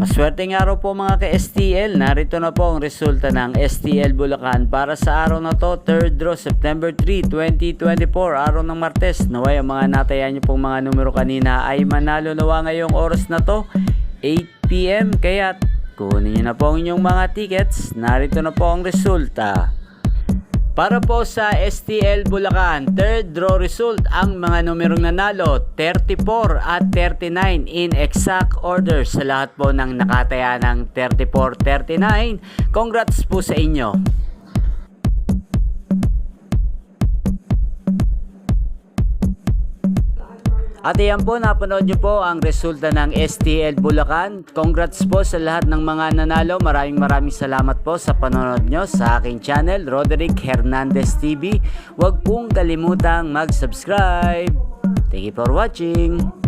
Maswerteng araw po mga ka-STL. Narito na po ang resulta ng STL Bulacan para sa araw na to, 3rd draw, September 3, 2024, araw ng Martes. Naway ang mga natayan nyo pong mga numero kanina ay manalo nawa ngayong oras na to, 8 PM. Kaya kunin nyo na po ang inyong mga tickets. Narito na po ang resulta. Para po sa STL Bulacan, 3rd draw result, ang mga numerong nanalo 34 at 39 in exact order sa lahat po ng nakataya ng 34-39. Congrats po sa inyo! At iyan po, napanood nyo po ang resulta ng STL Bulacan. Congrats po sa lahat ng mga nanalo. Maraming salamat po sa panonood nyo sa aking channel, Roderick Hernandez TV. Huwag pong kalimutang mag-subscribe. Thank you for watching.